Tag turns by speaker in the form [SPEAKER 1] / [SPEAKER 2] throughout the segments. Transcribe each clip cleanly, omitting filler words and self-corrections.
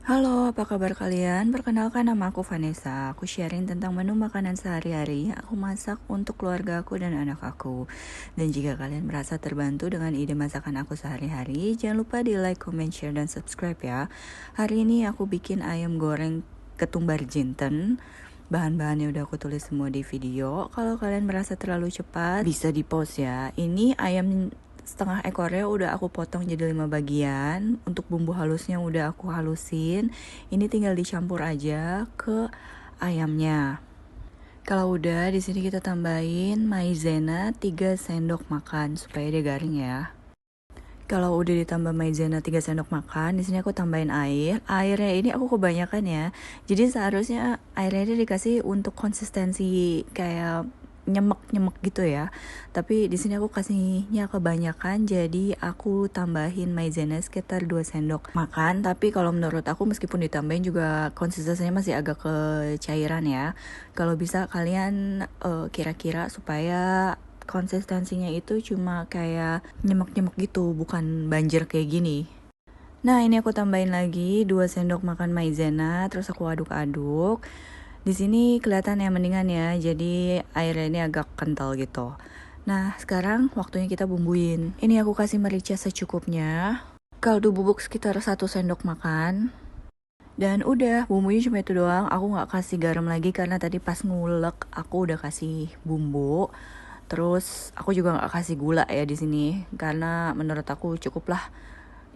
[SPEAKER 1] Halo, apa kabar kalian? Perkenalkan, nama aku Vanessa. Aku sharing tentang menu makanan sehari-hari yang aku masak untuk keluarga aku dan anak aku. Dan jika kalian merasa terbantu dengan ide masakan aku sehari-hari, jangan lupa di like, comment, share, dan subscribe ya. Hari ini aku bikin ayam goreng ketumbar jinten. Bahan-bahannya udah aku tulis semua di video. Kalau kalian merasa terlalu cepat, bisa di pause ya. Ini ayam setengah ekornya udah aku potong jadi 5 bagian. Untuk bumbu halusnya udah aku halusin. Ini tinggal dicampur aja ke ayamnya. Kalau udah, di sini kita tambahin maizena 3 sendok makan supaya dia garing ya. Kalau udah ditambah maizena 3 sendok makan, di sini aku tambahin air. Airnya ini aku kebanyakan ya. Jadi seharusnya airnya ini dikasih untuk konsistensi kayak nyemek-nyemek gitu ya. Tapi di sini aku kasihnya kebanyakan, jadi aku tambahin maizena sekitar 2 sendok makan. Tapi kalau menurut aku meskipun ditambahin juga konsistensinya masih agak kecairan ya. Kalau bisa kalian kira-kira supaya konsistensinya itu cuma kayak nyemek-nyemek gitu, bukan banjir kayak gini. Nah, ini aku tambahin lagi 2 sendok makan maizena, terus aku aduk-aduk. Di sini kelihatan ya mendingan ya, jadi airnya ini agak kental gitu. Nah, sekarang waktunya kita bumbuin. Ini aku kasih merica secukupnya. Kaldu bubuk sekitar 1 sendok makan. Dan udah, bumbunya cuma itu doang. Aku nggak kasih garam lagi karena tadi pas ngulek aku udah kasih bumbu. Terus aku juga nggak kasih gula ya di sini karena menurut aku cukup lah.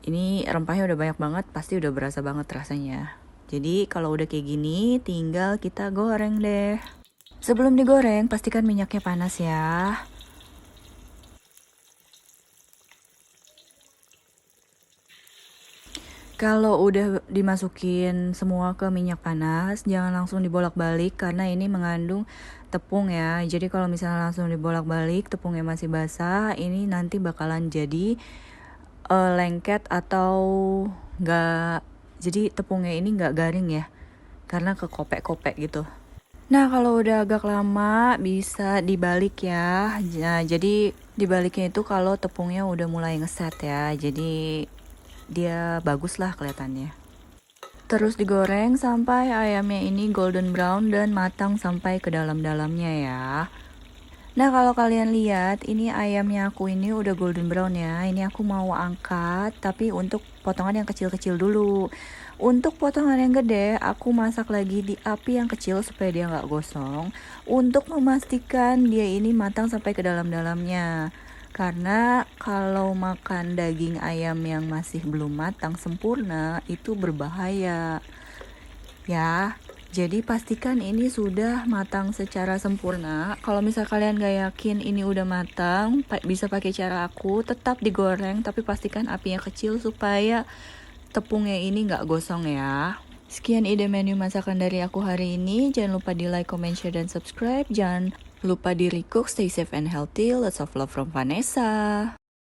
[SPEAKER 1] Ini rempahnya udah banyak banget, pasti udah berasa banget rasanya. Jadi kalau udah kayak gini, tinggal kita goreng deh. Sebelum digoreng, pastikan minyaknya panas ya. Kalau udah dimasukin semua ke minyak panas, jangan langsung dibolak-balik karena ini mengandung tepung ya. Jadi kalau misalnya langsung dibolak-balik, tepungnya masih basah, ini nanti bakalan jadi lengket atau nggak. Jadi tepungnya ini nggak garing ya, karena kekopek-kopek gitu. Nah, kalau udah agak lama bisa dibalik ya. Jadi dibaliknya itu kalau tepungnya udah mulai ngeset ya. Jadi dia bagus lah kelihatannya. Terus digoreng sampai ayamnya ini golden brown dan matang sampai ke dalam-dalamnya ya. Nah, kalau kalian lihat, ini ayamnya aku ini udah golden brown ya. Ini aku mau angkat, tapi untuk potongan yang kecil-kecil dulu. Untuk potongan yang gede, aku masak lagi di api yang kecil supaya dia nggak gosong. Untuk memastikan dia ini matang sampai ke dalam-dalamnya. Karena kalau makan daging ayam yang masih belum matang sempurna, itu berbahaya. Ya, jadi pastikan ini sudah matang secara sempurna. Kalau misal kalian gak yakin ini udah matang, bisa pakai cara aku, tetap digoreng tapi pastikan apinya kecil supaya tepungnya ini gak gosong ya. Sekian ide menu masakan dari aku hari ini. Jangan lupa di like, comment, share, dan subscribe. Jangan lupa di recook, stay safe and healthy. Lots of love from Vanessa.